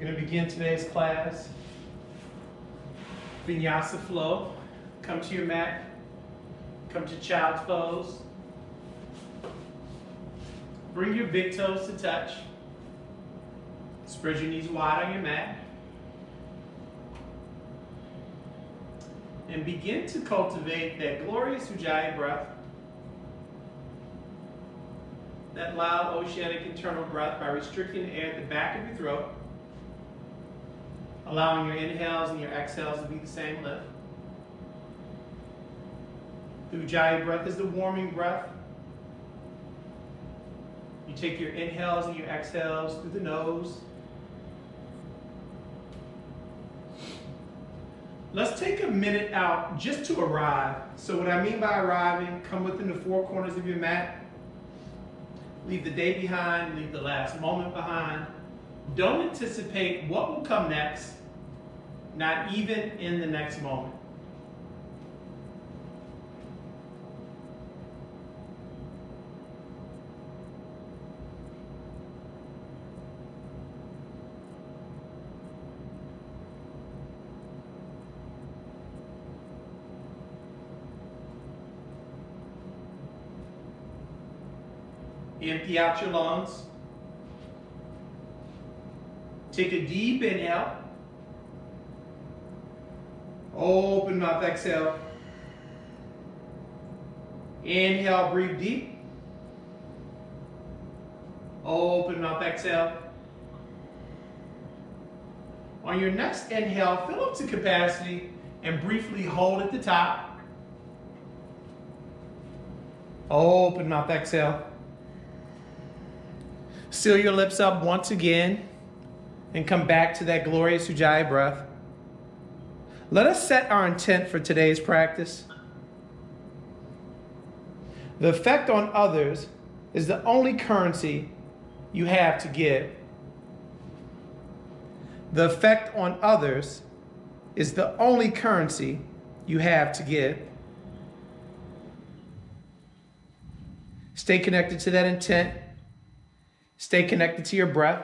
We're going to begin today's class. Vinyasa Flow. Come to your mat. Come to child's pose. Bring your big toes to touch. Spread your knees wide on your mat. And begin to cultivate that glorious Ujjayi breath. That loud oceanic internal breath by restricting the air at the back of your throat. Allowing your inhales and your exhales to be the same lift. The Ujjayi breath is the warming breath. You take your inhales and your exhales through the nose. Let's take a minute out just to arrive. So what I mean by arriving, come within the four corners of your mat. Leave the day behind, leave the last moment behind. Don't anticipate what will come next, not even in the next moment. Empty out your lungs. Take a deep inhale. Open mouth, exhale. Inhale, breathe deep. Open mouth, exhale. On your next inhale, fill up to capacity and briefly hold at the top. Open mouth, exhale. Seal your lips up once again and come back to that glorious Ujjayi breath. Let us set our intent for today's practice. The effect on others is the only currency you have to give. The effect on others is the only currency you have to give. Stay connected to that intent. Stay connected to your breath.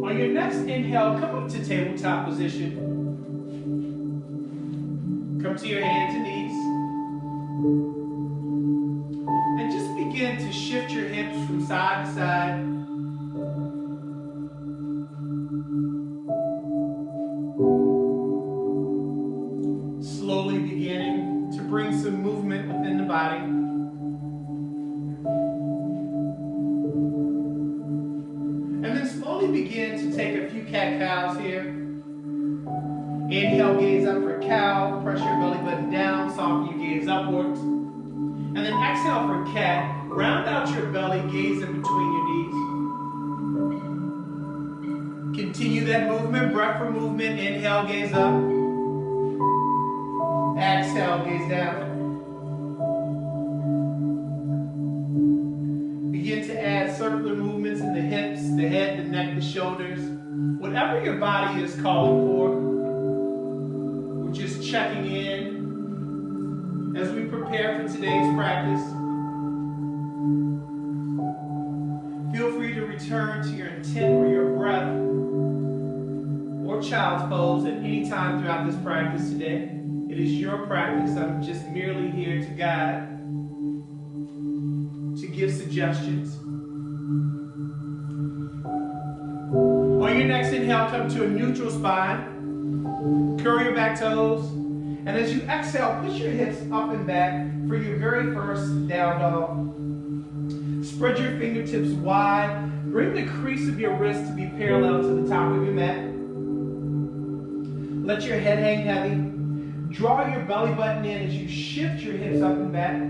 On your next inhale, come up to tabletop position. Come to your hands and knees. And just begin to shift your hips from side to side. Slowly beginning to bring some movement within the body. And then slowly begin to take a few cat-cows here. Inhale, gaze up for a cow. Press your belly button down, soften your gaze upwards. And then exhale for a cat. Round out your belly, gaze in between your knees. Continue that movement, breath for movement. Inhale, gaze up. Exhale, gaze down. Begin to add circular movements in the hips, the head, the neck, the shoulders. Whatever your body is calling for, we're just checking in as we prepare for today's practice. Feel free to return to your intent or your breath or child's pose at any time throughout this practice today. It is your practice. I'm just merely here to guide, to give suggestions. On your next inhale, come to a neutral spine. Curl your back toes. And as you exhale, push your hips up and back for your very first down dog. Spread your fingertips wide. Bring the crease of your wrist to be parallel to the top of your mat. Let your head hang heavy. Draw your belly button in as you shift your hips up and back.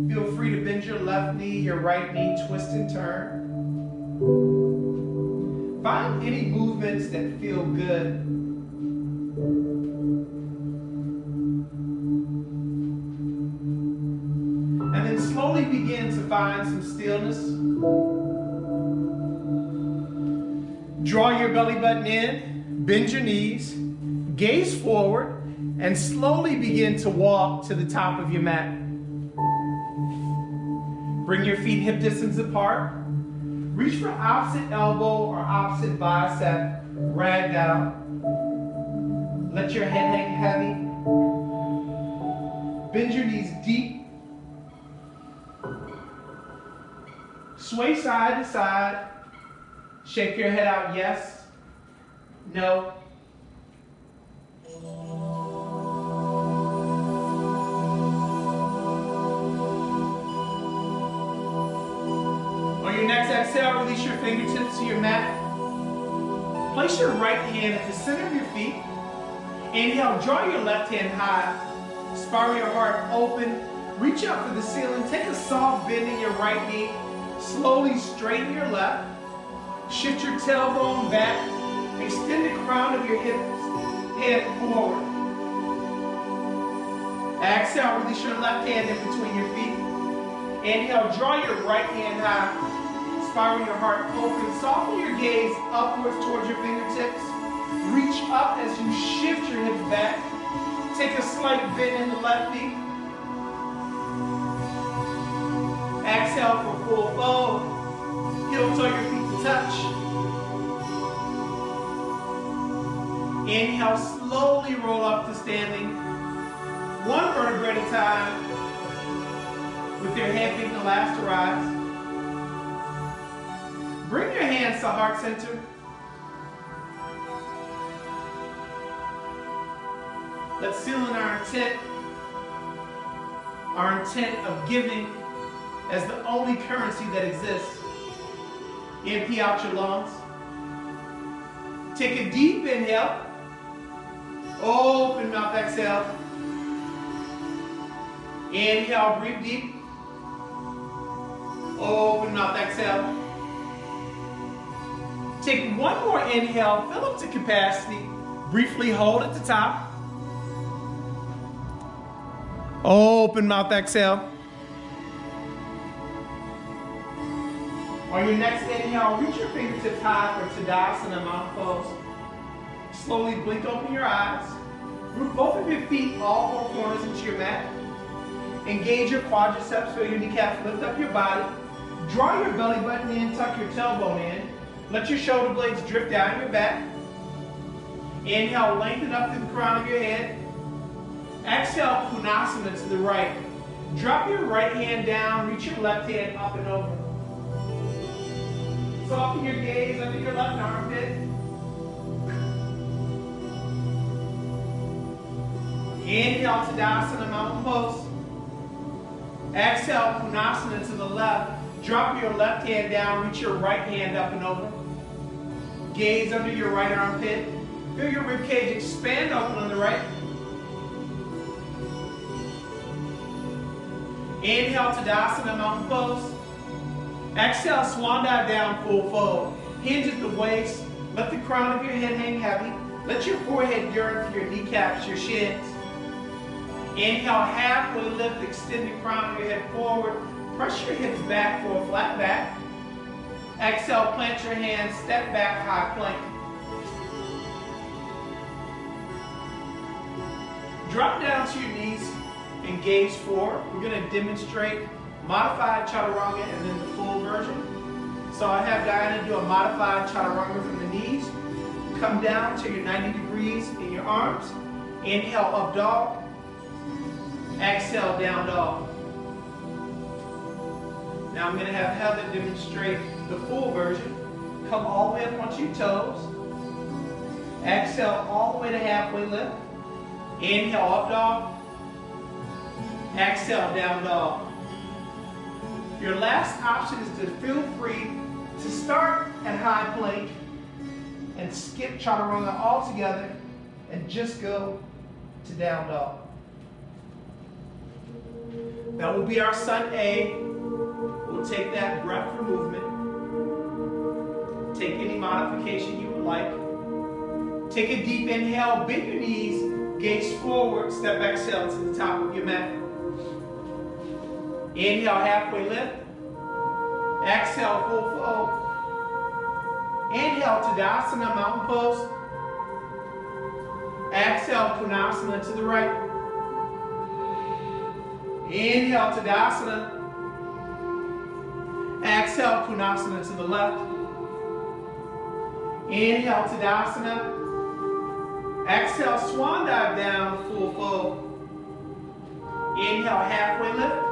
Feel free to bend your left knee, your right knee, twist and turn. Find any movements that feel good. And then slowly begin to find some stillness. Draw your belly button in, bend your knees, gaze forward, and slowly begin to walk to the top of your mat. Bring your feet hip distance apart. Reach for opposite elbow or opposite bicep, rag down. Let your head hang heavy. Bend your knees deep. Sway side to side. Shake your head out, yes, no. On your next exhale, release your fingertips to your mat. Place your right hand at the center of your feet. Inhale, draw your left hand high. Spiral your heart open. Reach up for the ceiling. Take a soft bend in your right knee. Slowly straighten your left. Shift your tailbone back. Extend the crown of your hips, head forward. Exhale, release your left hand in between your feet. Inhale, draw your right hand high. Spiral your heart open. Soften your gaze upwards towards your fingertips. Reach up as you shift your hips back. Take a slight bend in the left knee. Exhale for full fold. Heel toe your feet to touch. Inhale, slowly roll up to standing. One vertebrae at a time. With your head being the last to rise. Bring your hands to heart center. Let's seal in our intent of giving as the only currency that exists. Empty out your lungs. Take a deep inhale. Open mouth, exhale. Inhale, breathe deep. Open mouth, exhale. Take one more inhale, fill up to capacity. Briefly hold at the top. Open mouth, exhale. On your next inhale, reach your fingertips high for Tadasana, mountain pose. Slowly blink open your eyes. Root both of your feet, all four corners into your mat. Engage your quadriceps, feel your kneecaps, lift up your body. Draw your belly button in, tuck your tailbone in. Let your shoulder blades drift down your back. Inhale, lengthen up through the crown of your head. Exhale, Punasana to the right. Drop your right hand down, reach your left hand up and over. Soften your gaze under your left armpit. Inhale, Tadasana, mountain pose. Exhale, Punasana to the left. Drop your left hand down, reach your right hand up and over. Gaze under your right armpit. Feel your ribcage expand open on the right. Inhale, Tadasana, mountain pose. Exhale, swan dive down, full fold. Hinge at the waist. Let the crown of your head hang heavy. Let your forehead yearn for your kneecaps, your shins. Inhale, halfway lift, extend the crown of your head forward. Press your hips back for a flat back. Exhale, plant your hands, step back, high plank. Drop down to your knees and gaze forward. We're going to demonstrate modified chaturanga and then the full version. So I have Diana do a modified chaturanga from the knees. Come down to your 90 degrees in your arms. Inhale, up dog. Exhale, down dog. Now I'm going to have Heather demonstrate the full version. Come all the way up onto your toes. Exhale all the way to halfway lift. Inhale, up dog. Exhale, down dog. Your last option is to feel free to start at high plank and skip chaturanga altogether and just go to down dog. That will be our sun A. We'll take that breath for movement. Take any modification you would like. Take a deep inhale, bend your knees, gaze forward, step exhale to the top of your mat. Inhale, halfway lift. Exhale, full fold. Inhale, Tadasana, mountain pose. Exhale, Konasana to the right. Inhale, Tadasana. Exhale, Konasana to the left. Inhale, Tadasana. Exhale, swan dive down, full fold. Inhale, halfway lift.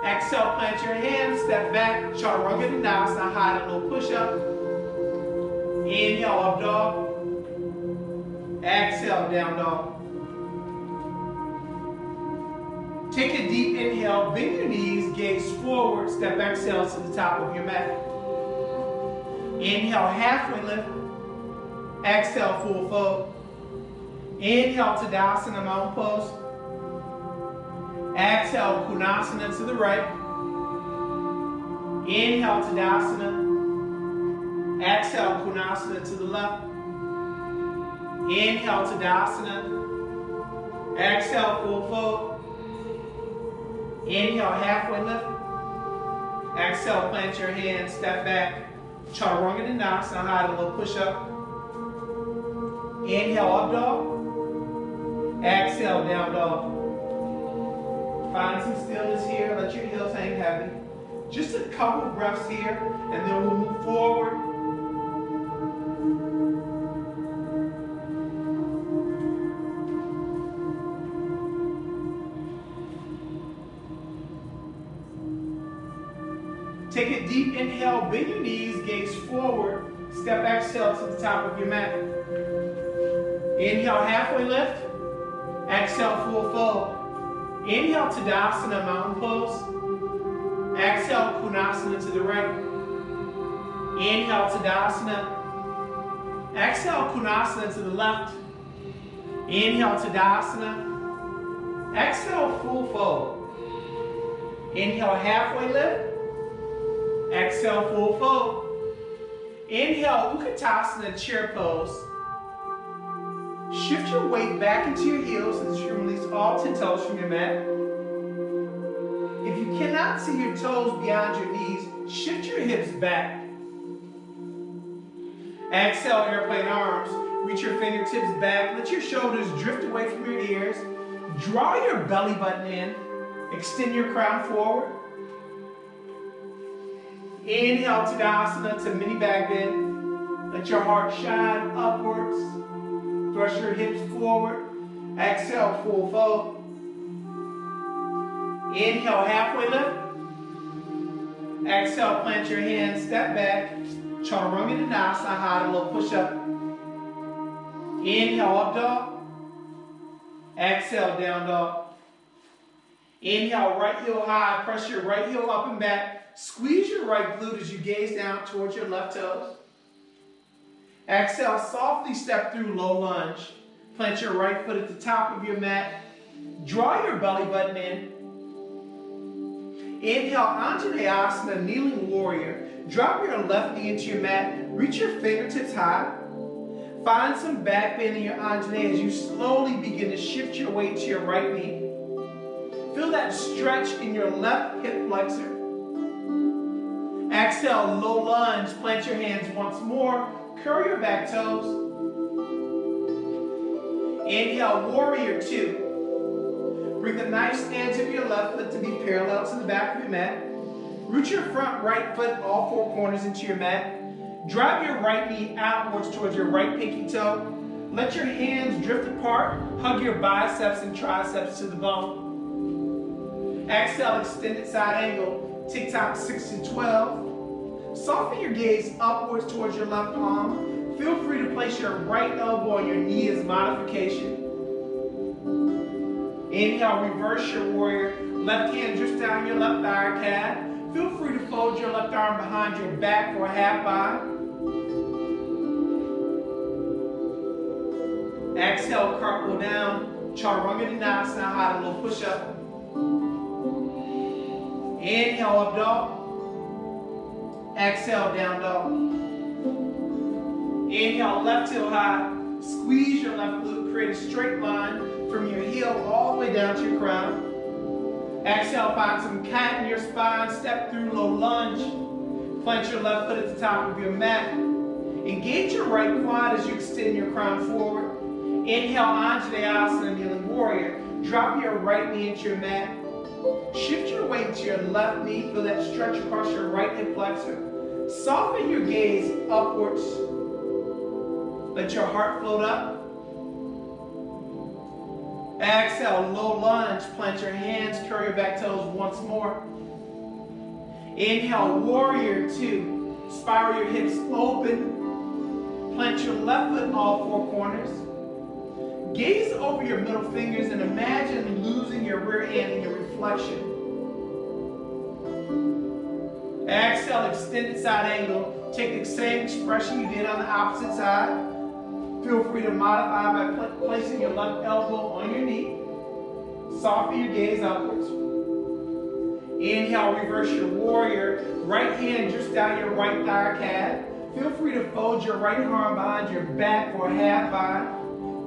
Exhale, plant your hands, step back, Chaturanga Dandasana, high and low push-up. Inhale, up dog. Exhale, down dog. Take a deep inhale, bend your knees, gaze forward, step exhale to the top of your mat. Inhale, halfway lift. Exhale, full fold. Inhale, Tadasana, mountain pose. Exhale, Konasana to the right. Inhale, Tadasana. Exhale, Konasana to the left. Inhale, Tadasana. Exhale, full fold. Inhale, halfway lift. Exhale, plant your hands, step back. Chaturanga Dandasana, high to low push-up. Inhale, up dog. Exhale, down dog. Find some stillness here. Let your heels hang heavy. Just a couple breaths here, and then we'll move forward. Take a deep inhale, bend your knees, gaze forward, step exhale to the top of your mat. Inhale, halfway lift. Exhale, full fold. Inhale, Tadasana, mountain pose. Exhale, Konasana to the right. Inhale, Tadasana. Exhale, Konasana to the left. Inhale, Tadasana. Exhale, full fold. Inhale, halfway lift. Exhale, full fold. Inhale, Utkatasana, chair pose. Shift your weight back into your heels as you release all 10 toes from your mat. If you cannot see your toes beyond your knees, shift your hips back. Exhale, airplane arms. Reach your fingertips back. Let your shoulders drift away from your ears. Draw your belly button in. Extend your crown forward. Inhale, Tadasana to mini back bend. Let your heart shine upwards. Thrust your hips forward. Exhale, full fold. Inhale, halfway lift. Exhale, plant your hands, step back. Chaturanga Dandasana, high to low push-up. Inhale, up dog. Exhale, down dog. Inhale, right heel high. Press your right heel up and back. Squeeze your right glute as you gaze down towards your left toes. Exhale, softly step through low lunge. Plant your right foot at the top of your mat. Draw your belly button in. Inhale, Anjaneyasana, kneeling warrior. Drop your left knee into your mat. Reach your fingertips high. Find some back bend in your Anjaneya as you slowly begin to shift your weight to your right knee. Feel that stretch in your left hip flexor. Exhale, low lunge. Plant your hands once more. Curl your back toes. Inhale, warrior two. Bring the knife stance of your left foot to be parallel to the back of your mat. Root your front right foot all four corners into your mat. Drive your right knee outwards towards your right pinky toe. Let your hands drift apart. Hug your biceps and triceps to the bone. Exhale, extended side angle. TikTok 6 to 12. Soften your gaze upwards towards your left palm. Feel free to place your right elbow on your knee as modification. Inhale, reverse your warrior. Left hand drifts down your left thigh calf. Feel free to fold your left arm behind your back for a half bow. Exhale, cartwheel down. Chaturanga Dandasana, high to low push-up. Inhale, up dog. Exhale, down dog. Inhale, left heel high. Squeeze your left glute. Create a straight line from your heel all the way down to your crown. Exhale, find some cat in your spine. Step through low lunge. Plant your left foot at the top of your mat. Engage your right quad as you extend your crown forward. Inhale, Anjaneyasana, kneeling warrior. Drop your right knee into your mat. Shift your weight to your left knee. Feel that stretch across your right hip flexor. Soften your gaze upwards. Let your heart float up. Exhale, low lunge. Plant your hands, curl your back toes once more. Inhale, warrior two. Spiral your hips open. Plant your left foot in all four corners. Gaze over your middle fingers and imagine losing your rear hand in your reflection. Exhale, extended side angle. Take the same expression you did on the opposite side. Feel free to modify by placing your left elbow on your knee. Soften your gaze upwards. Inhale, reverse your warrior. Right hand drifts down your right thigh calf. Feel free to fold your right arm behind your back for a half bind.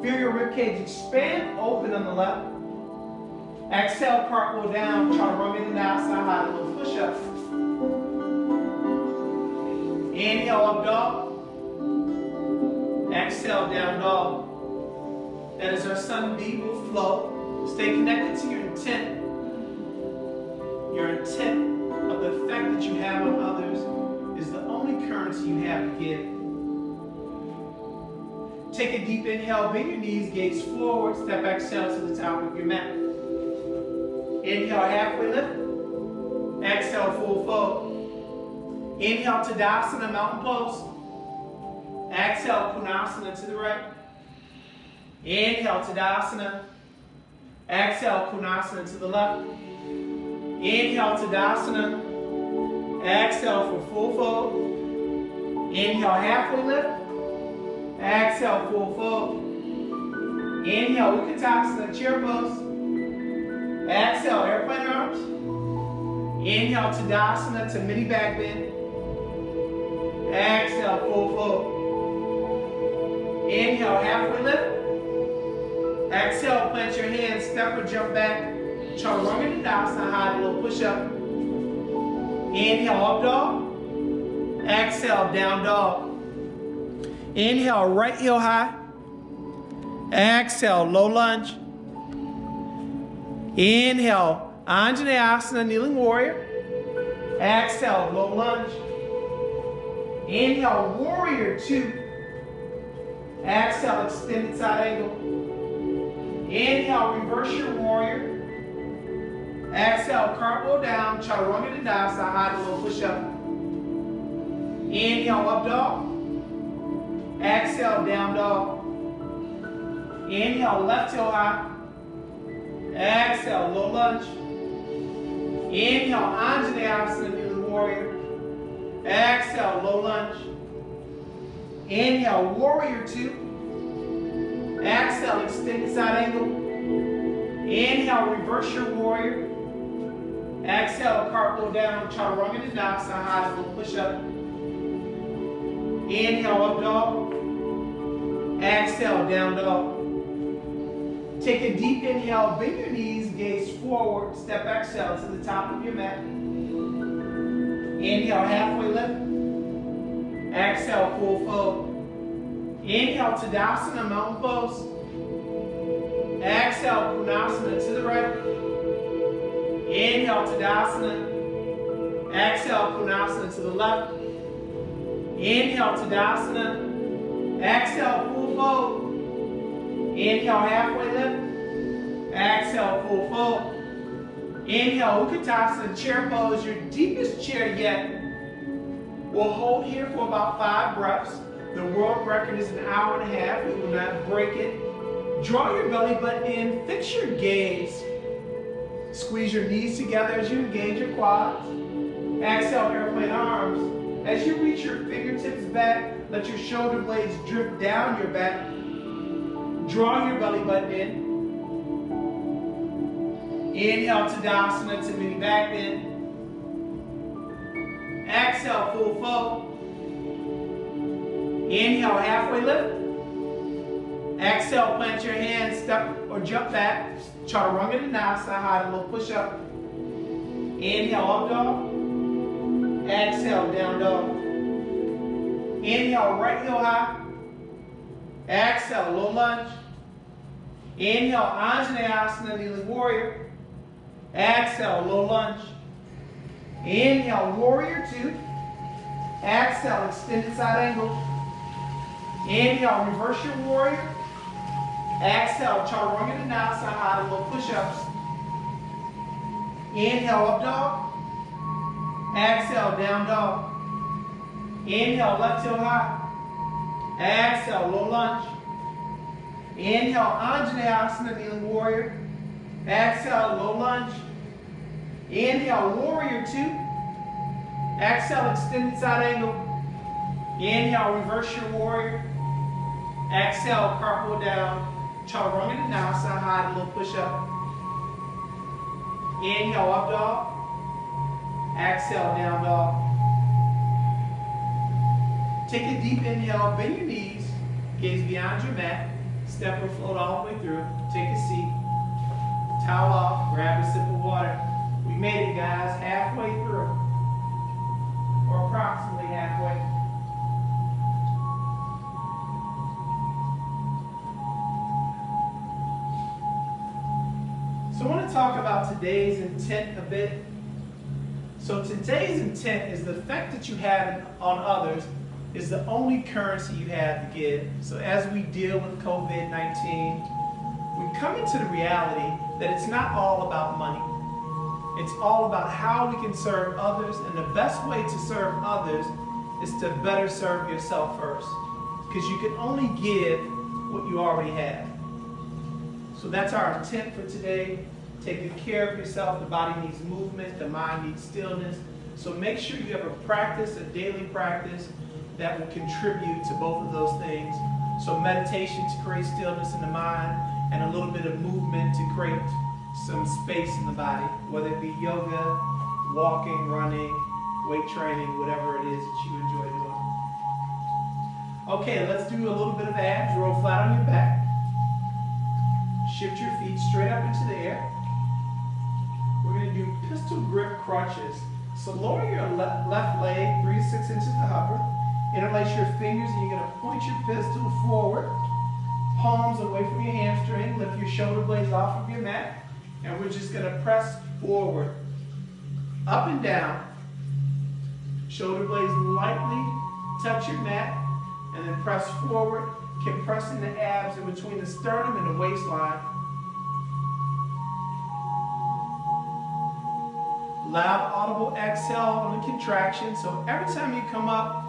Feel your ribcage expand, open on the left. Exhale, cartwheel down. Try to run it down, side high, a little push-up. Inhale, up dog. Exhale, down dog. That is our sun beat will flow. Stay connected to your intent. Your intent of the effect that you have on others is the only currency you have to give. Take a deep inhale, bend your knees, gaze forward, step exhale to the top of your mat. Inhale, halfway lift. Exhale, full fold. Inhale, Tadasana, mountain pose. Exhale, Konasana to the right. Inhale, Tadasana. Exhale, Konasana to the left. Inhale, Tadasana. Exhale for full fold. Inhale, halfway lift. Exhale, full fold. Inhale, Utkatasana, chair pose. Exhale, airplane arms. Inhale, Tadasana to mini back bend. Exhale, full fold. Inhale, halfway lift. Exhale, plant your hands, step or jump back. Chaturanga Dandasana, high, a little push up. Inhale, up dog. Exhale, down dog. Inhale, right heel high. Exhale, low lunge. Inhale, Anjaneyasana, kneeling warrior. Exhale, low lunge. Inhale, warrior two. Exhale, extended side angle. Inhale, reverse your warrior. Exhale, cartwheel down, Chaturanga Dandasana, high, a little push up. Inhale, up dog. Exhale, down dog. Inhale, left heel high. Exhale, low lunge. Inhale, Anjaneyasana, kneeling warrior. Exhale, low lunge. Inhale, warrior two. Exhale, extended side angle. Inhale, reverse your warrior. Exhale, cartwheel down, Chaturanga Dandasana, high, little push up. Inhale, up dog. Exhale, down dog. Take a deep inhale, bend your knees, gaze forward, step exhale to the top of your mat. Inhale, halfway lift. Exhale, full fold. Inhale, Tadasana, mountain pose. Exhale, Konasana to the right. Inhale, Tadasana. Exhale, Konasana to the left. Inhale, Tadasana. Exhale, full fold. Inhale, halfway lift. Exhale, full fold. Inhale, Utkatasana, chair pose, your deepest chair yet. We'll hold here for about 5 breaths. The world record is an hour and a half. We will not break it. Draw your belly button in, fix your gaze. Squeeze your knees together as you engage your quads. Exhale, airplane arms. As you reach your fingertips back, let your shoulder blades drift down your back. Draw your belly button in. Inhale, Tadasana to mini back bend. Exhale, full fold. Inhale, halfway lift. Exhale, plant your hands, step or jump back. Chaturanga Dandasana, high, a little push up. Inhale, up dog. Exhale, down dog. Inhale, right heel high. Exhale, low lunge. Inhale, Anjaneyasana, kneeling warrior. Exhale, low lunge. Inhale, warrior two. Exhale, extended side angle. Inhale, reverse your warrior. Exhale, chaturanga dandasana, high to low push-ups. Inhale, up dog. Exhale, down dog. Inhale, left heel high. Exhale, low lunge. Inhale, Anjaneyasana, kneeling warrior. Exhale, low lunge. Inhale, warrior two. Exhale, extended side angle. Inhale, reverse your warrior. Exhale, cartwheel down. Chaturanga dandasana, high to low push-up. Inhale, up dog. Exhale, down dog. Take a deep inhale, bend your knees, gaze beyond your mat, step or float all the way through. Take a seat, towel off, grab a sip of water. We made it, guys, halfway through, or approximately halfway. So I want to talk about today's intent a bit. So today's intent is the effect that you have on others is the only currency you have to give. So as we deal with COVID-19, we come into the reality that it's not all about money. It's all about how we can serve others, and the best way to serve others is to better serve yourself first, because you can only give what you already have. So that's our intent for today. Taking care of yourself. The body needs movement, the mind needs stillness. So make sure you have a practice, a daily practice that will contribute to both of those things. So meditation to create stillness in the mind, and a little bit of movement to create some space in the body, whether it be yoga, walking, running, weight training, whatever it is that you enjoy doing. Okay, let's do a little bit of abs. Roll flat on your back. Shift your feet straight up into the air. We're going to do pistol grip crunches. So lower your left leg 3 to 6 inches to hover. Interlace your fingers, and you're going to point your pistol forward. Palms away from your hamstring. Lift your shoulder blades off of your mat. And we're just going to press forward. Up and down. Shoulder blades lightly touch your mat. And then press forward, compressing the abs in between the sternum and the waistline. Loud audible exhale on the contraction. So every time you come up,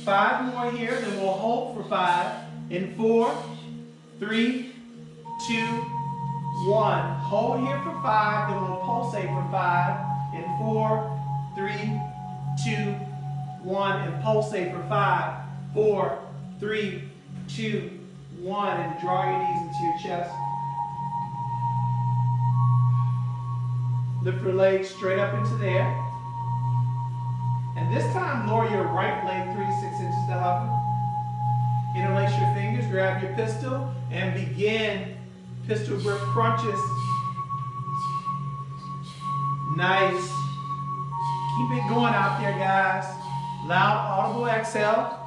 5 more here, then we'll hold for 5. In 4, 3, 2, 1. Hold here for 5, then we'll pulsate for 5. In 4, 3, 2, 1, and pulsate for 5, 4, 3, 2, 1, and draw your knees into your chest. Lift your legs straight up into the air. And this time, lower your right leg 3 to 6 inches to hover. Interlace your fingers, grab your pistol, and begin pistol grip crunches. Nice. Keep it going out there, guys. Loud, audible exhale.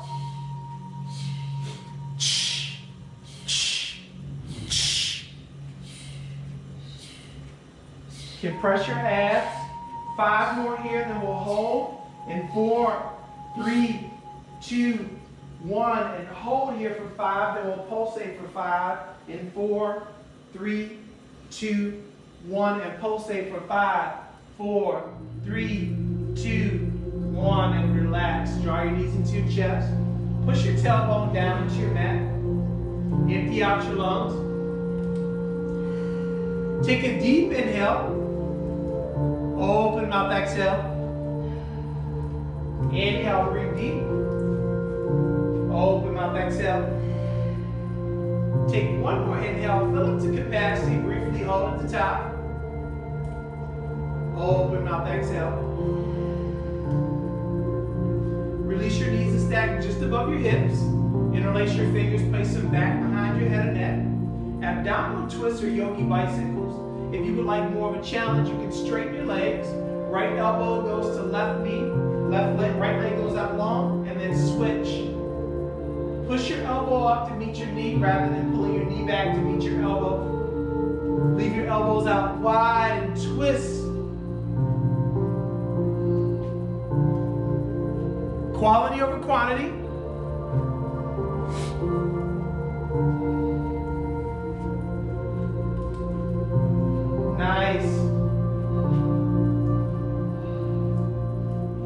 Compress your abs. 5 more here, then we'll hold. In 4, 3, 2, 1, and hold here for 5, then we'll pulsate for 5. In 4, 3, 2, 1, and pulsate for 5, 4, 3, 2, 1, and relax. Draw your knees into your chest. Push your tailbone down into your mat. Empty out your lungs. Take a deep inhale. Open mouth, exhale. Inhale, breathe deep. Open mouth, exhale. Take 1 more inhale, fill up to capacity, briefly hold at the top. Open mouth, exhale. Release your knees and stack just above your hips. Interlace your fingers, place them back behind your head and neck. Abdominal twists or yogi bicycles. If you would like more of a challenge, you can straighten your legs. Right elbow goes to left knee, left leg, right leg goes up long, and then switch. Push your elbow up to meet your knee rather than pulling your knee back to meet your elbow. Leave your elbows out wide and twist. Quality over quantity. Nice.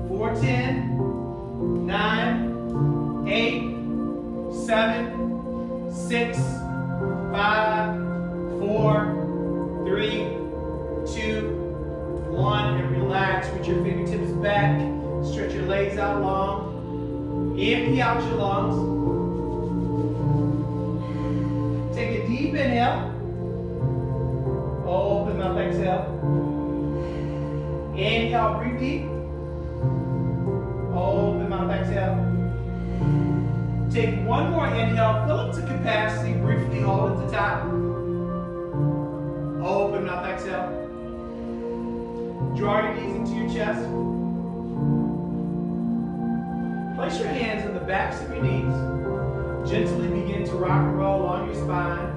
4, 10, 9, 8, 7, 6, 5, 4, 3, 2, 1, and relax. Reach your fingertips back. Stretch your legs out long. Empty out your lungs. Take a deep inhale. Open mouth, exhale. Inhale, breathe deep. Open mouth, exhale. Take one more inhale, fill up to capacity, briefly hold at the top. Open mouth, exhale. Draw your knees into your chest. Place your hands on the backs of your knees. Gently begin to rock and roll along your spine.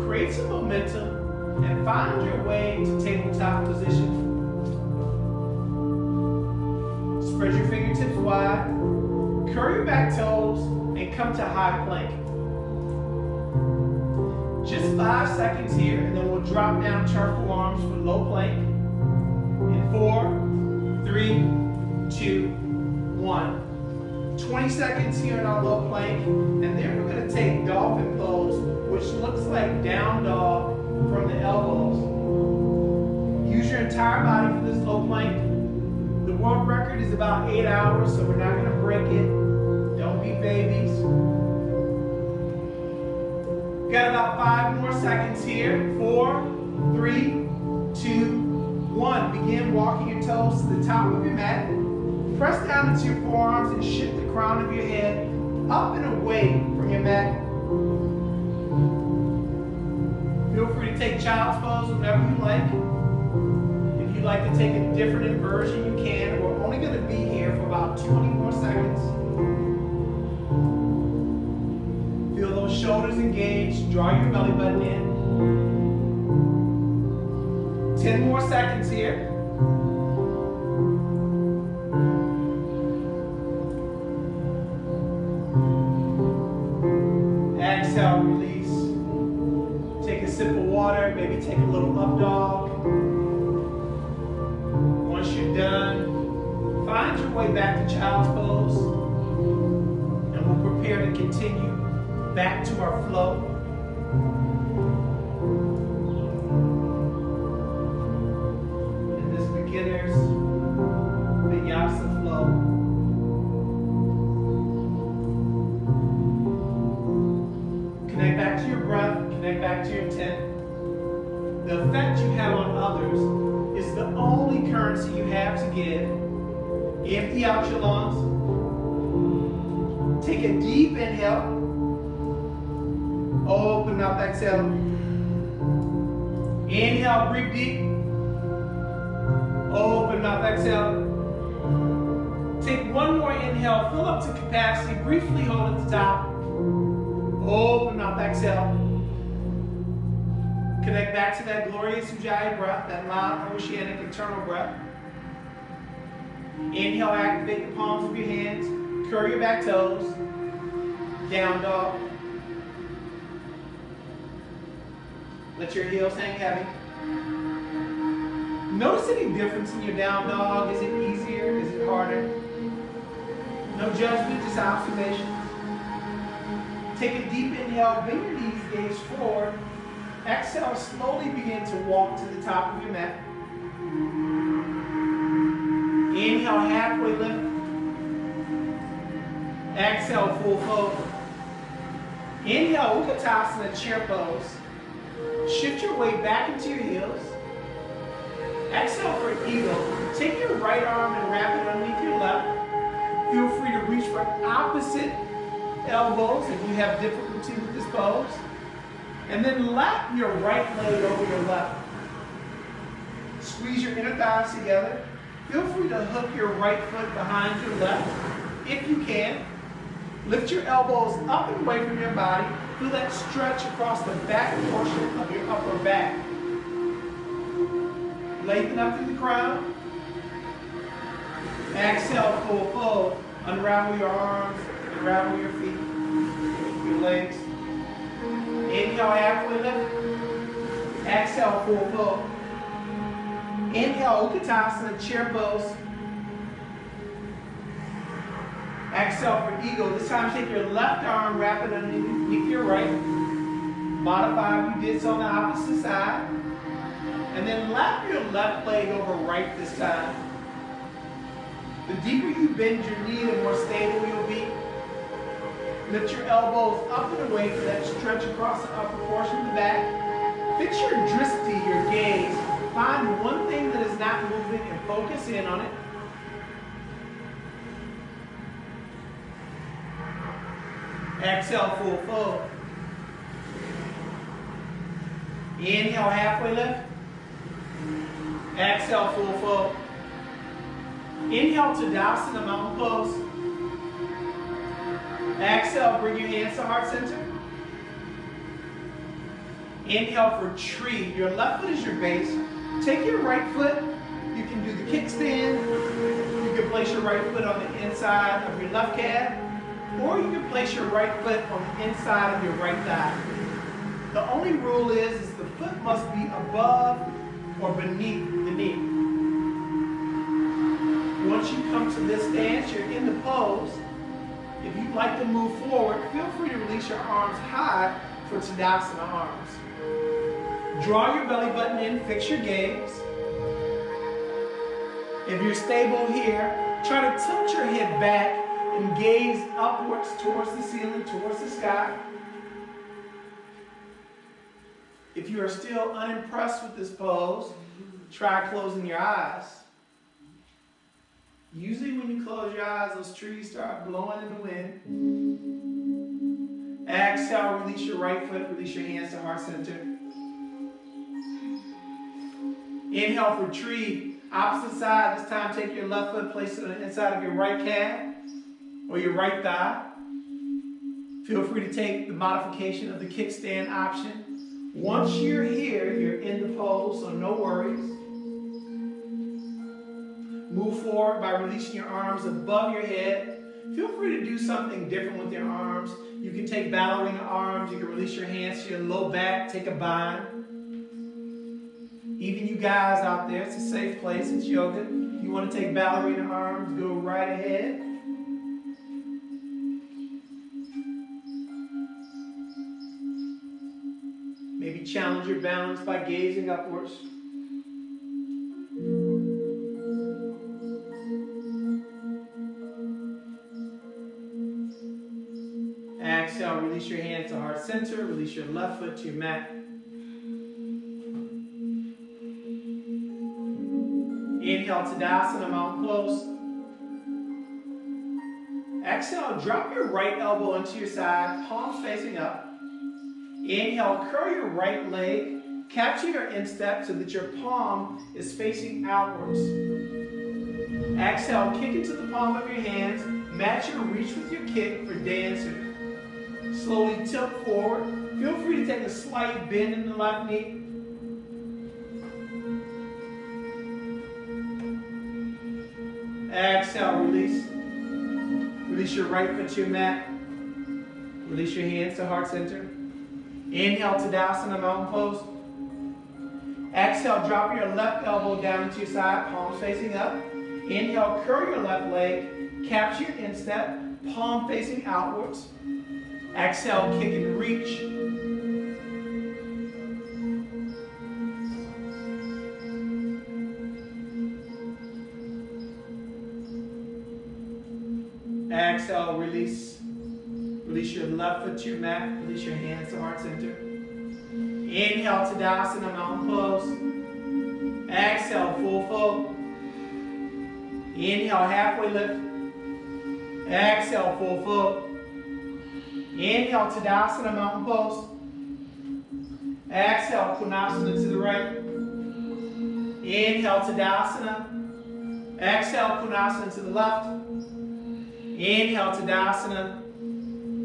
Create some momentum and find your way to tabletop position. Spread your fingertips wide. Curl your back toes and come to high plank. Just 5 seconds here, and then we'll drop down to our forearms for low plank. In 4, 3, 2, 1. 20 seconds here in our low plank, and then we're going to take dolphin pose, which looks like down dog from the elbows. Use your entire body for this low plank. The world record is about 8 hours, so we're not going to break it. Don't be babies. We've got about 5 more seconds here. 4, 3, 2, 1. Begin walking your toes to the top of your mat. Press down into your forearms and shift the crown of your head up and away from your mat. Feel free to take child's pose whenever you like. If you'd like to take a different inversion, you can. We're only going to be here for about 20 more seconds. Feel those shoulders engaged. Draw your belly button in. 10 more seconds here. Exhale, release. Take a sip of water, maybe take a little up dog. Once you're done, find your way back to child's pose, and we'll prepare to continue back to our flow. In this beginner's Vinyasa Flow. Connect back to your breath, connect back to your intent. The effect you have on others is the only currency you have to give. Empty out your lungs. Take a deep inhale. Open mouth, exhale. Inhale, breathe deep. Open mouth, exhale. Take one more inhale, fill up to capacity, briefly hold at the top. Open mouth, exhale. Connect back to that glorious Ujjayi breath, that loud oceanic internal breath. Inhale, activate the palms of your hands. Curl your back toes. Down dog. Let your heels hang heavy. Notice any difference in your down dog. Is it easier? Is it harder? No judgment, just observation. Take a deep inhale, bend your knees, gaze forward. Exhale, slowly begin to walk to the top of your mat. Inhale, halfway lift. Exhale, full fold. Inhale, Utkatasana, chair pose. Shift your weight back into your heels. Exhale for an eagle. Take your right arm and wrap it underneath your left. Feel free to reach for opposite elbows if you have difficulty with this pose. And then lap your right leg over your left. Squeeze your inner thighs together. Feel free to hook your right foot behind your left, if you can. Lift your elbows up and away from your body. Feel that stretch across the back portion of your upper back. Lengthen up through the crown. Exhale, full fold. Unravel your arms, unravel your feet, your legs. Inhale, halfway lift. Exhale, full fold. Inhale, Utkatasana, chair pose. Exhale for eagle. This time take your left arm, wrap it underneath your right. Modify if you did so on the opposite side. And then lap your left leg over right this time. The deeper you bend your knee, the more stable you'll be. Lift your elbows up and away for that stretch across the upper portion of the back. Fix your drishti, your gaze. Find one thing that is not moving and focus in on it. Exhale, full fold. Inhale, halfway lift. Exhale, full fold. Inhale, Tadasana, mountain pose. Exhale, bring your hands to heart center. Inhale for tree. Your left foot is your base. Take your right foot. You can do the kickstand. You can place your right foot on the inside of your left calf. Or you can place your right foot on the inside of your right thigh. The only rule is the foot must be above or beneath the knee. Once you come to this stance, you're in the pose. If you'd like to move forward, feel free to release your arms high for Tadasana arms. Draw your belly button in, fix your gaze. If you're stable here, try to tilt your head back and gaze upwards towards the ceiling, towards the sky. If you are still unimpressed with this pose, try closing your eyes. Usually when you close your eyes, those trees start blowing in the wind. Exhale, release your right foot, release your hands to heart center. Inhale for tree, opposite side. This time take your left foot, place it on the inside of your right calf or your right thigh. Feel free to take the modification of the kickstand option. Once you're here, you're in the pose, so no worries. Move forward by releasing your arms above your head. Feel free to do something different with your arms. You can take ballerina arms. You can release your hands to your low back. Take a bind. Even you guys out there, it's a safe place. It's yoga. If you want to take ballerina arms, go right ahead. Maybe challenge your balance by gazing upwards. Exhale, release your hands to heart center. Release your left foot to your mat. Inhale, Tadasana, mountain pose. Exhale, drop your right elbow into your side, palms facing up. Inhale, curl your right leg. Capture your instep so that your palm is facing outwards. Exhale, kick into the palm of your hands. Match your reach with your kick for dancer. Slowly tilt forward. Feel free to take a slight bend in the left knee. Exhale, release. Release your right foot to your mat. Release your hands to heart center. Inhale, Tadasana, mountain pose. Exhale, drop your left elbow down into your side, palms facing up. Inhale, curl your left leg. Capture your instep, palm facing outwards. Exhale, kick and reach. Exhale, release. Release your left foot to your mat. Release your hands to heart center. Inhale, Tadasana, mountain pose. Exhale, full fold. Inhale, halfway lift. Exhale, full fold. Inhale, Tadasana, mountain pose. Exhale, Konasana to the right. Inhale, Tadasana. Exhale, Punasana to the left. Inhale, Tadasana.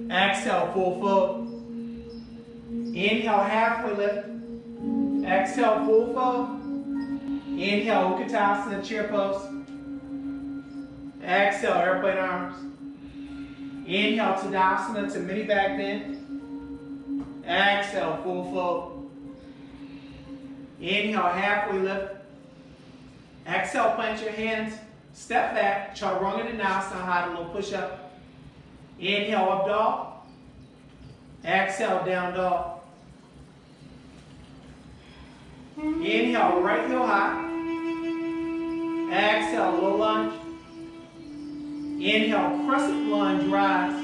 Exhale, full fold. Inhale, halfway lift. Exhale, full fold. Inhale, Utkatasana, chair pose. Exhale, airplane arms. Inhale, Tadasana to mini back bend. Exhale, full fold. Inhale, halfway lift. Exhale, plant your hands. Step back, Chaturanga Dandasana, high low push up. Inhale, up dog. Exhale, down dog. Inhale, right heel high. Exhale, low lunge. Inhale, crescent lunge, rise.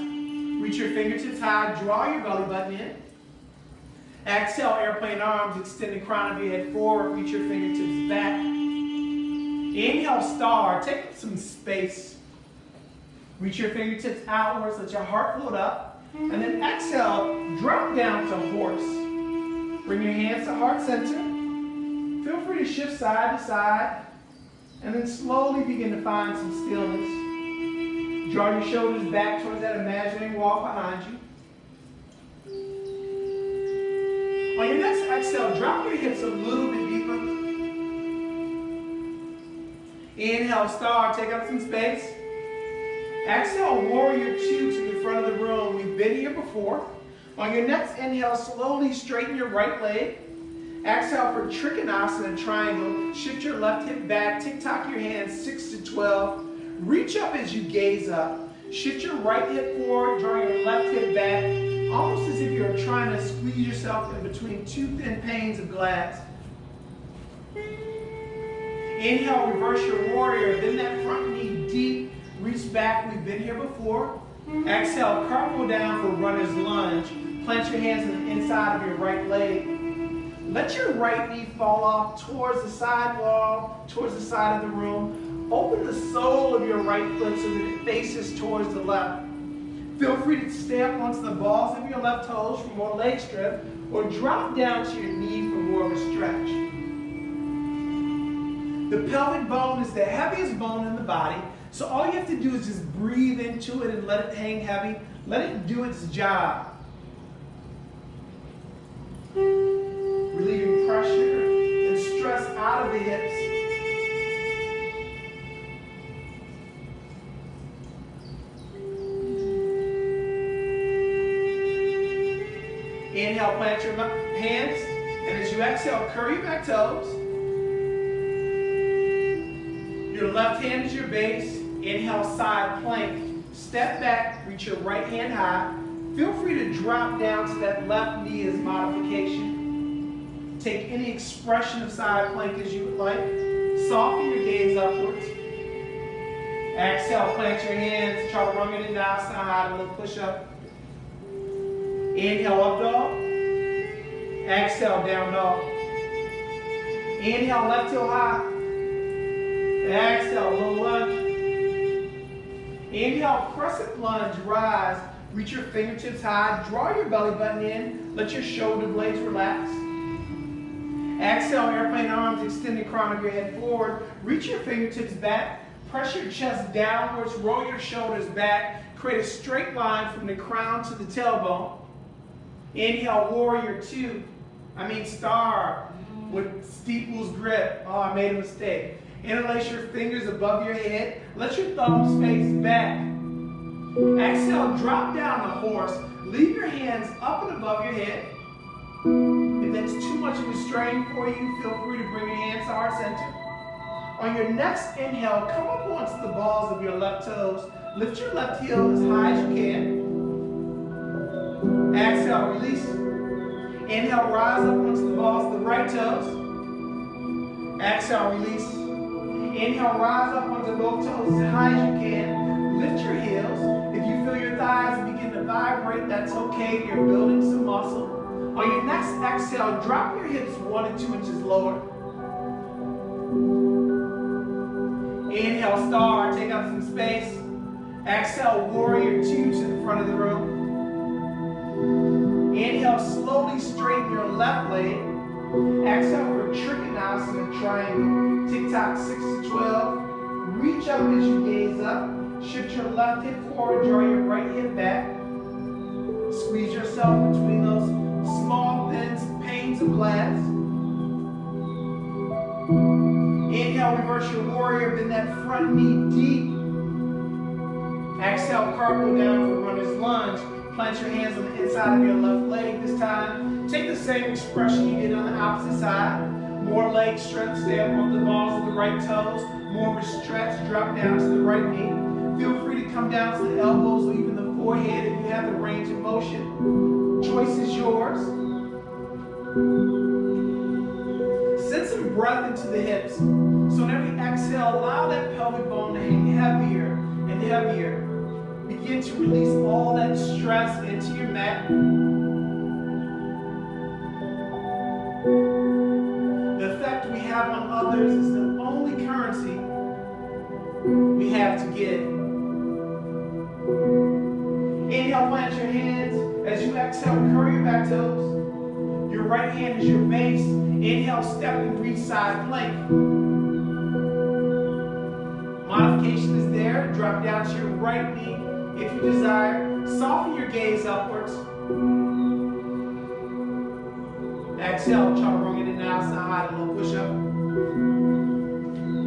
Reach your fingertips high, draw your belly button in. Exhale, airplane arms, extend the crown of your head forward, reach your fingertips back. Inhale, star, take up some space. Reach your fingertips outwards, let your heart float up. And then exhale, drop down to horse. Bring your hands to heart center. Feel free to shift side to side. And then slowly begin to find some stillness. Draw your shoulders back towards that imaginary wall behind you. On your next exhale, drop your hips a little bit deeper. Inhale, star, take up some space. Exhale, warrior two to the front of the room. We've been here before. On your next inhale, slowly straighten your right leg. Exhale for Trikonasana, triangle. Shift your left hip back, tick-tock your hands 6 to 12. Reach up as you gaze up. Shift your right hip forward, draw your left hip back, almost as if you're trying to squeeze yourself in between two thin panes of glass. Inhale, reverse your warrior, bend that front knee deep, reach back, we've been here before. Exhale, cartwheel down for runner's lunge. Plant your hands on the inside of your right leg. Let your right knee fall off towards the side wall, towards the side of the room. Open the sole of your right foot so that it faces towards the left. Feel free to stay up onto the balls of your left toes for more leg strip, or drop down to your knee for more of a stretch. The pelvic bone is the heaviest bone in the body, so all you have to do is just breathe into it and let it hang heavy. Let it do its job. Relieving pressure and stress out of the hips. Inhale, plant your hands, and as you exhale, curl your back toes. Your left hand is your base. Inhale, side plank. Step back, reach your right hand high. Feel free to drop down to that left knee as modification. Take any expression of side plank as you would like. Soften your gaze upwards. Exhale, plant your hands. Chaturanga Dandasana, high to low push up. Inhale, up dog. Exhale, down dog. Inhale, left heel high. Exhale, low lunge. Inhale, crescent lunge, rise. Reach your fingertips high. Draw your belly button in. Let your shoulder blades relax. Exhale, airplane arms, extend the crown of your head forward. Reach your fingertips back. Press your chest downwards. Roll your shoulders back. Create a straight line from the crown to the tailbone. Inhale, warrior two. Star with steeple's grip. Oh, I made a mistake. Interlace your fingers above your head. Let your thumbs face back. Exhale, drop down the horse. Leave your hands up and above your head. If that's too much of a strain for you, feel free to bring your hands to heart center. On your next inhale, come up onto the balls of your left toes. Lift your left heel as high as you can. Exhale, release. Inhale, rise up onto the balls of the right toes. Exhale, release. Inhale, rise up onto both toes as high as you can. Lift your heels. If you feel your thighs begin to vibrate, that's okay. You're building some muscle. On your next exhale, drop your hips 1 and 2 inches lower. Inhale, star, take up some space. Exhale, warrior two to the front of the room. Inhale, slowly straighten your left leg. Exhale for Trikonasana, triangle. TikTok 6 to 12. Reach up as you gaze up. Shift your left hip forward, draw your right hip back. Squeeze yourself between those small, thin panes of glass. Inhale, reverse your warrior, bend that front knee deep. Exhale, cartwheel down for runner's lunge. Plant your hands on the inside of your left leg this time. Take the same expression you did on the opposite side. More leg strength, stay up on the balls of the right toes. More of a stretch, drop down to the right knee. Feel free to come down to the elbows or even the forehead if you have the range of motion. Choice is yours. Send some breath into the hips. So on every exhale, allow that pelvic bone to hang heavier and heavier. Begin to release all that stress into your mat. The effect we have on others is the only currency we have to give. Inhale, plant your hands. As you exhale, curl your back toes. Your right hand is your base. Inhale, step and reach side plank. Modification is there. Drop down to your right knee if you desire. Soften your gaze upwards. Exhale, chaturanga dandasana, high to low push-up.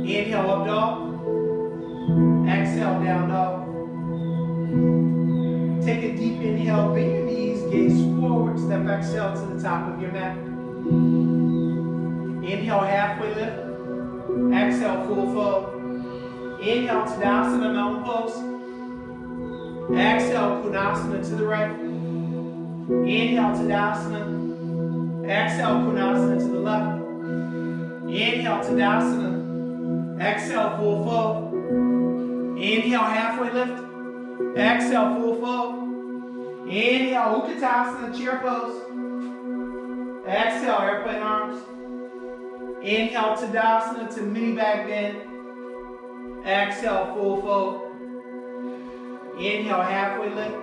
Inhale, up dog. Exhale, down dog. Take a deep inhale, bend your knees, gaze forward, step exhale to the top of your mat. Inhale, halfway lift. Exhale, full fold. Inhale, Tadasana, mountain pose. Exhale, Konasana to the right. Inhale, Tadasana. Exhale, Konasana to the left. Inhale, Tadasana. Exhale, full fold. Inhale, halfway lift. Exhale, full fold. Inhale, Utkatasana, chair pose. Exhale, airplane arms. Inhale, Tadasana to mini back bend. Exhale, full fold. Inhale, halfway lift.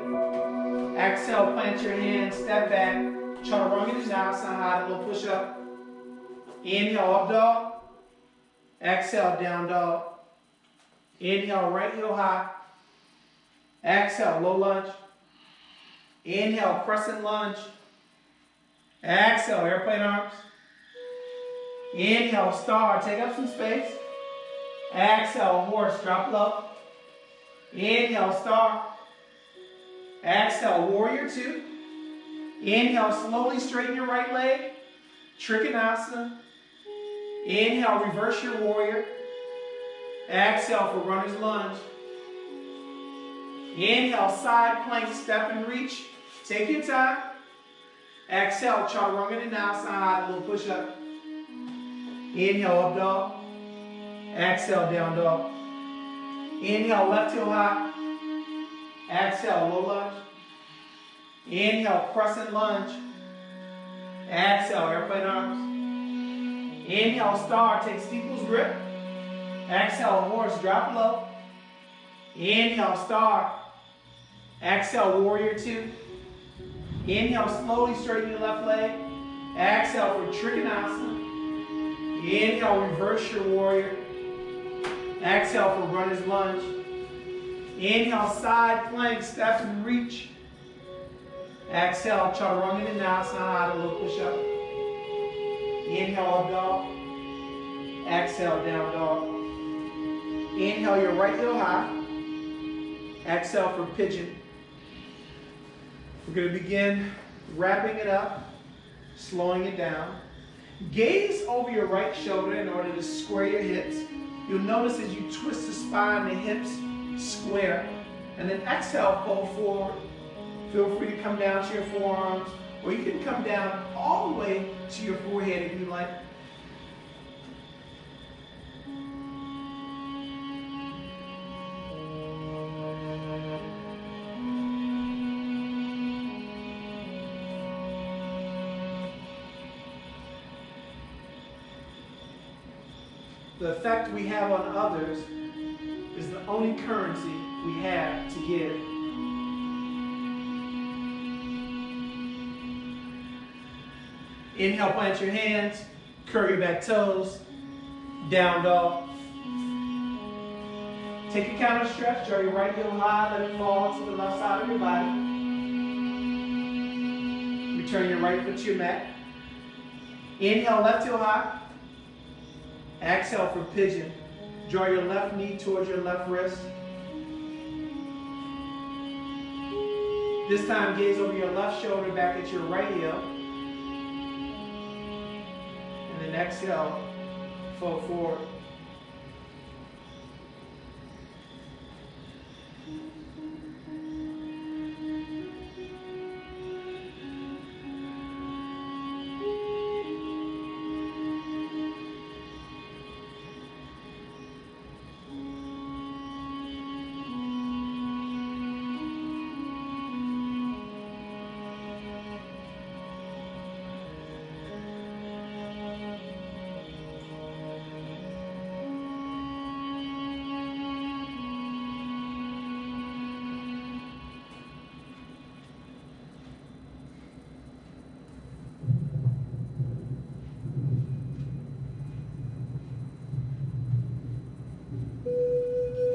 Exhale, plant your hands, step back. Chaturanga dandasana, high to low push up. Inhale, up dog. Exhale, down dog. Inhale, right heel high. Exhale, low lunge. Inhale, crescent lunge. Exhale, airplane arms. Inhale, star, take up some space. Exhale, horse, drop low. Inhale, star. Exhale, warrior two. Inhale, slowly straighten your right leg. Trikonasana. Inhale, reverse your warrior. Exhale for runner's lunge. Inhale, side plank, step and reach. Take your time. Exhale, chaturanga dandasana, high little push up. Inhale, up dog. Exhale, down dog. Inhale, left heel high. Exhale, low lunge. Inhale, crescent lunge. Exhale, airplane arms. Inhale, star, take steeple's grip. Exhale, horse, drop low. Inhale, star. Exhale, warrior two. Inhale, slowly straighten your left leg. Exhale for Trikonasana. Inhale, reverse your warrior. Exhale for runner's lunge. Inhale, side plank, step and reach. Exhale, chaturanga dandasana, high to low push up. Inhale, up dog. Exhale, down dog. Inhale, your right heel high. Exhale for pigeon. We're going to begin wrapping it up, slowing it down. Gaze over your right shoulder in order to square your hips. You'll notice as you twist the spine, the hips square. And then exhale, fold forward. Feel free to come down to your forearms, or you can come down all the way to your forehead if you like. The effect we have on others is the only currency we have to give. Inhale, plant your hands, curl your back toes. Down dog. Take a counter stretch, draw your right heel high, let it fall to the left side of your body. Return your right foot to your mat. Inhale, left heel high. Exhale for pigeon. Draw your left knee towards your left wrist. This time, gaze over your left shoulder back at your right heel. And then exhale, fold forward.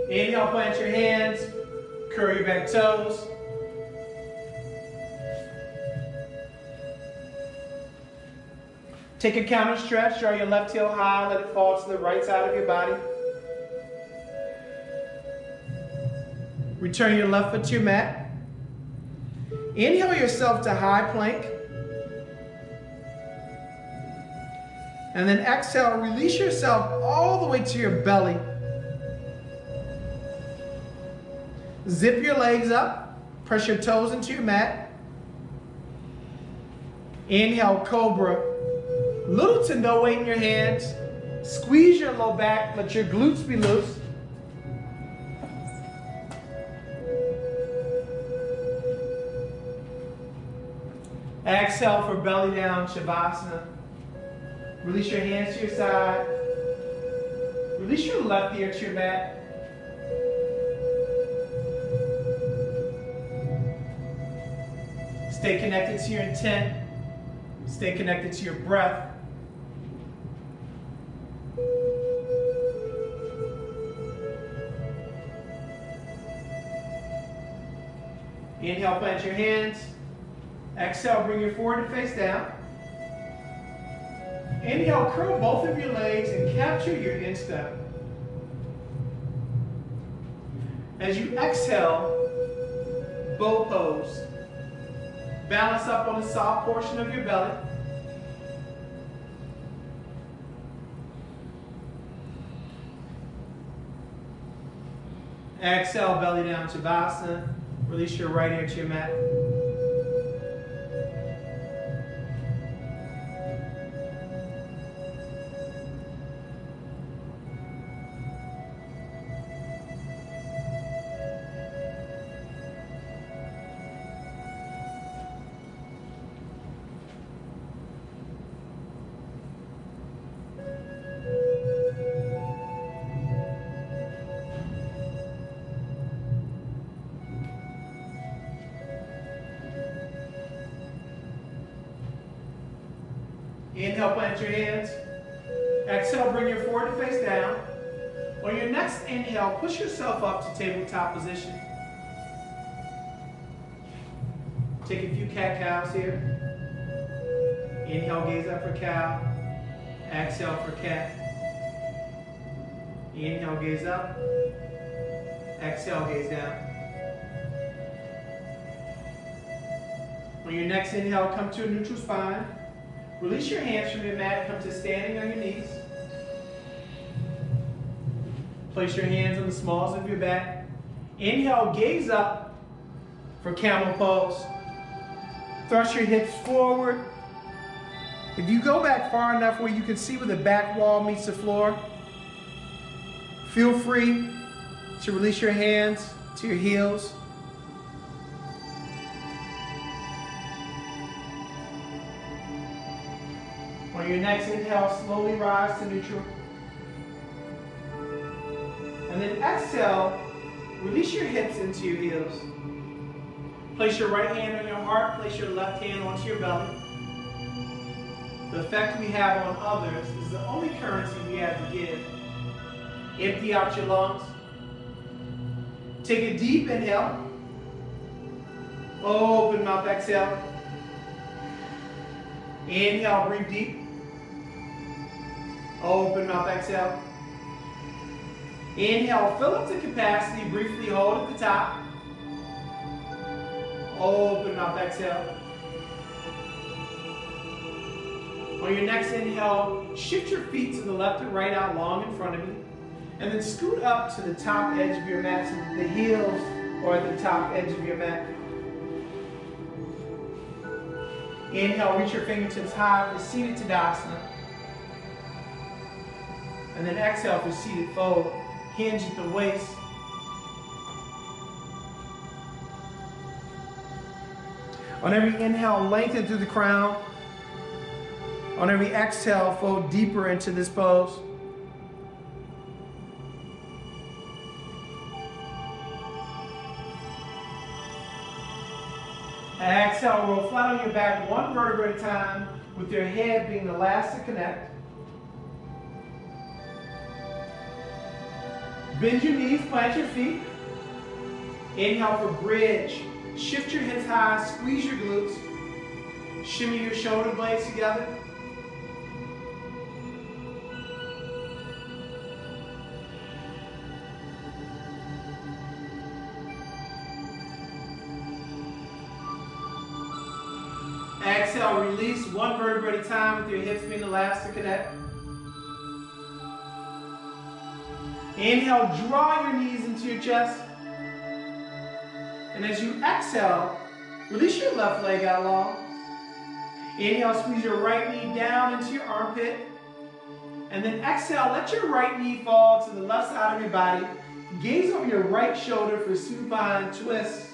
Inhale, plant your hands, curl your back toes. Take a counter stretch, draw your left heel high, let it fall to the right side of your body. Return your left foot to your mat. Inhale yourself to high plank. And then exhale, release yourself all the way to your belly. Zip your legs up, press your toes into your mat. Inhale, cobra. Little to no weight in your hands. Squeeze your low back, let your glutes be loose. Exhale for belly down, Shavasana. Release your hands to your side. Release your left ear to your mat. Stay connected to your intent. Stay connected to your breath. Inhale, plant your hands. Exhale, bring your forehead face down. Inhale, curl both of your legs and capture your instep. As you exhale, bow pose. Balance up on the soft portion of your belly. Exhale, belly down, Shavasana. Release your right ear to your mat. Inhale, plant your hands. Exhale, bring your forehead face down. On your next inhale, push yourself up to tabletop position. Take a few cat-cows here. Inhale, gaze up for cow. Exhale for cat. Inhale, gaze up. Exhale, gaze down. On your next inhale, come to a neutral spine. Release your hands from your mat, come to standing on your knees. Place your hands on the smalls of your back. Inhale, gaze up for camel pose. Thrust your hips forward. If you go back far enough where you can see where the back wall meets the floor, feel free to release your hands to your heels. On your next inhale, slowly rise to neutral. And then exhale, release your hips into your heels. Place your right hand on your heart, place your left hand onto your belly. The effect we have on others is the only currency we have to give. Empty out your lungs. Take a deep inhale. Open mouth, exhale. Inhale, breathe deep. Open mouth, exhale. Inhale, fill up to capacity, briefly hold at the top. Open mouth, exhale. On your next inhale, shift your feet to the left and right out long in front of you. And then scoot up to the top edge of your mat so that the heels are at the top edge of your mat. Inhale, reach your fingertips high for seated Tadasana. And then exhale for seated fold. Hinge at the waist. On every inhale, lengthen through the crown. On every exhale, fold deeper into this pose. Exhale, roll flat on your back, one vertebra at a time, with your head being the last to connect. Bend your knees, plant your feet. Inhale for bridge. Shift your hips high, squeeze your glutes. Shimmy your shoulder blades together. Exhale, release one vertebra at a time with your hips being the last to connect. Inhale, draw your knees into your chest. And as you exhale, release your left leg out long. Inhale, squeeze your right knee down into your armpit. And then exhale, let your right knee fall to the left side of your body. Gaze over your right shoulder for supine twist.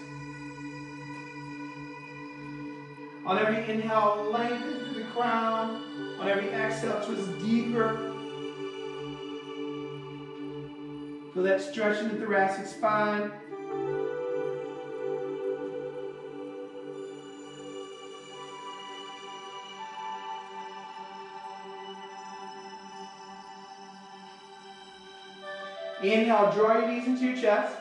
On every inhale, lengthen through the crown. On every exhale, twist deeper. Feel that stretch in the thoracic spine. Inhale, draw your knees into your chest.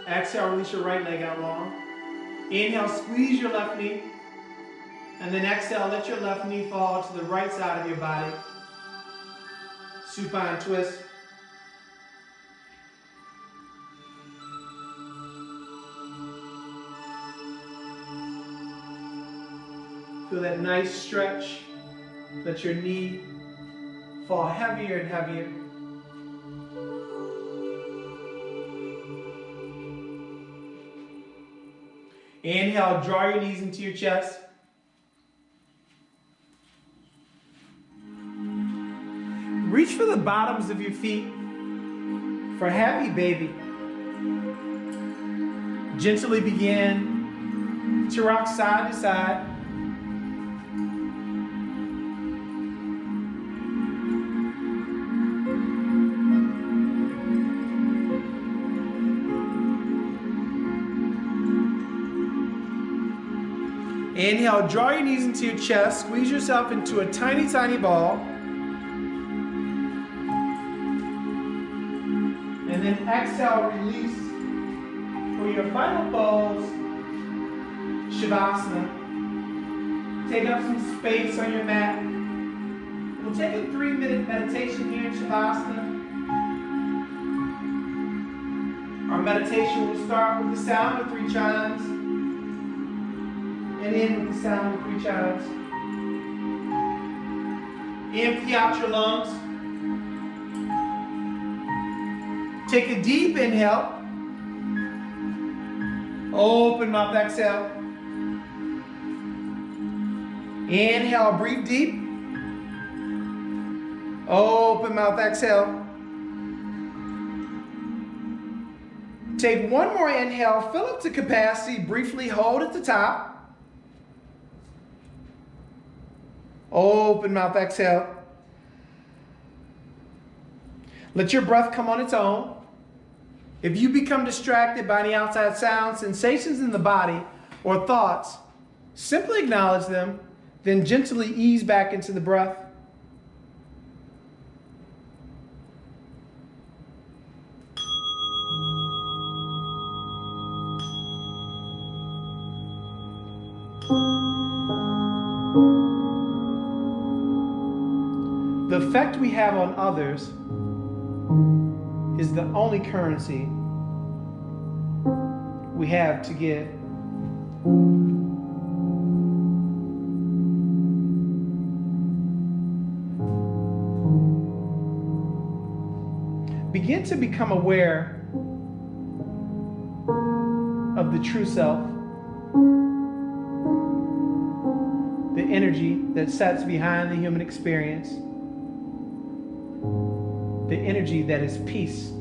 Exhale, release your right leg out long. Inhale, squeeze your left knee. And then exhale, let your left knee fall to the right side of your body. Supine twist. Feel that nice stretch. Let your knee fall heavier and heavier. Inhale, draw your knees into your chest. Reach for the bottoms of your feet for happy baby. Gently begin to rock side to side. Inhale, draw your knees into your chest, squeeze yourself into a tiny, tiny ball. And then exhale, release for your final pose, Shavasana. Take up some space on your mat. We'll take a 3-minute meditation here in Shavasana. Our meditation will start with the sound of 3 chimes. And in with the sound of 3 chimes. Empty out your lungs. Take a deep inhale. Open mouth, exhale. Inhale, breathe deep. Open mouth, exhale. Take one more inhale, fill up to capacity, briefly hold at the top. Open mouth, exhale. Let your breath come on its own. If you become distracted by any outside sounds, sensations in the body, or thoughts, simply acknowledge them, then gently ease back into the breath. The effect we have on others is the only currency we have to give. Begin to become aware of the true self, the energy that sits behind the human experience, the energy that is peace.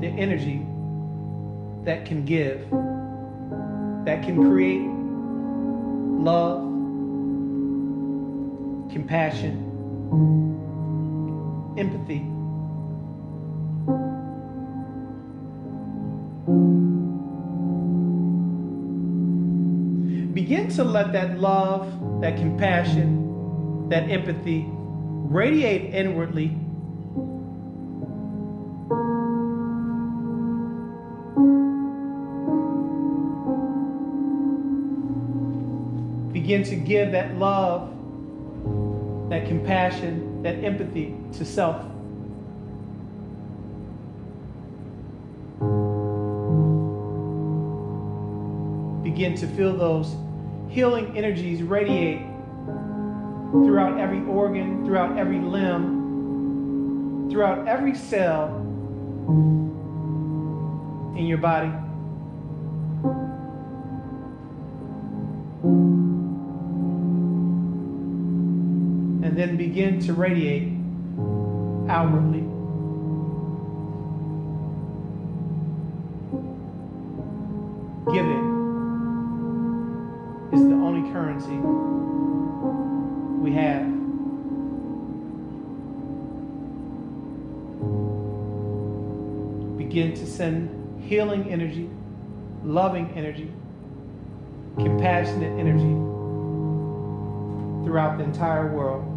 The energy that can give, that can create love, compassion, empathy. Begin to let that love, that compassion, that empathy radiate inwardly. Begin to give that love, that compassion, that empathy to self. Begin to feel those healing energies radiate throughout every organ, throughout every limb, throughout every cell in your body. And then begin to radiate outwardly. Giving is the only currency we have. Begin to send healing energy, loving energy, compassionate energy throughout the entire world.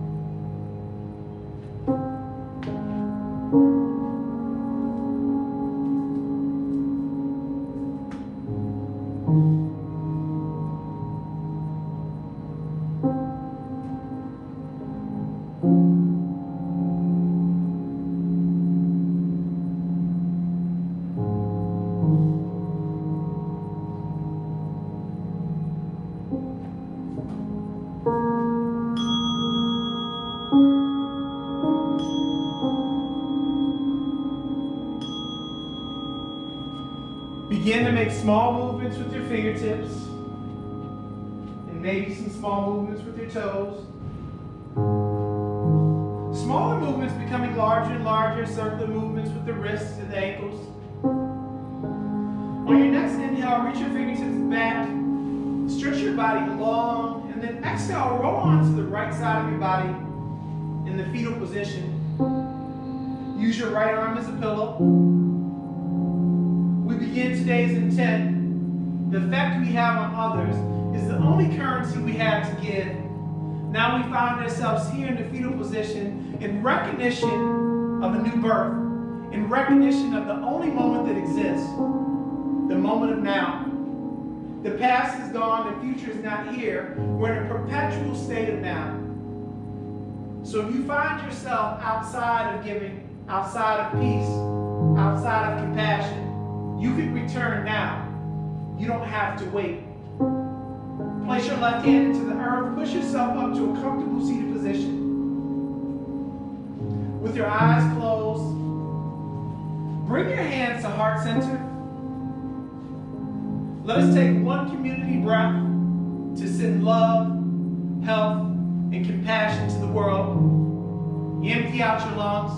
Begin to make small movements with your fingertips and maybe some small movements with your toes. Smaller movements becoming larger and larger, circular movements with the wrists and the ankles. On your next inhale, reach your fingertips back, stretch your body long, and then exhale, roll onto the right side of your body in the fetal position. Use your right arm as a pillow. We begin today's intent. The effect we have on others is the only currency we have to give. Now we find ourselves here in the fetal position in recognition of a new birth, in recognition of the only moment that exists, the moment of now. The past is gone, the future is not here. We're in a perpetual state of now. So if you find yourself outside of giving, outside of peace, outside of compassion, you can return now. You don't have to wait. Place your left hand into the earth. Push yourself up to a comfortable seated position. With your eyes closed, bring your hands to heart center. Let us take one community breath to send love, health, and compassion to the world. You empty out your lungs.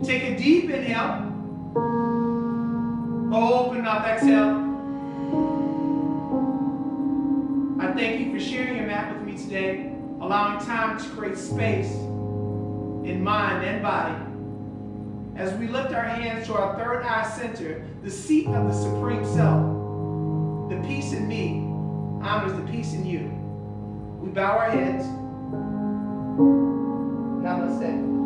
Take a deep inhale. Open up, exhale. A I thank you for sharing your mat with me today, allowing time to create space in mind and body. As we lift our hands to our third eye center, the seat of the Supreme Self, the peace in me honors the peace in you. We bow our heads. Namaste.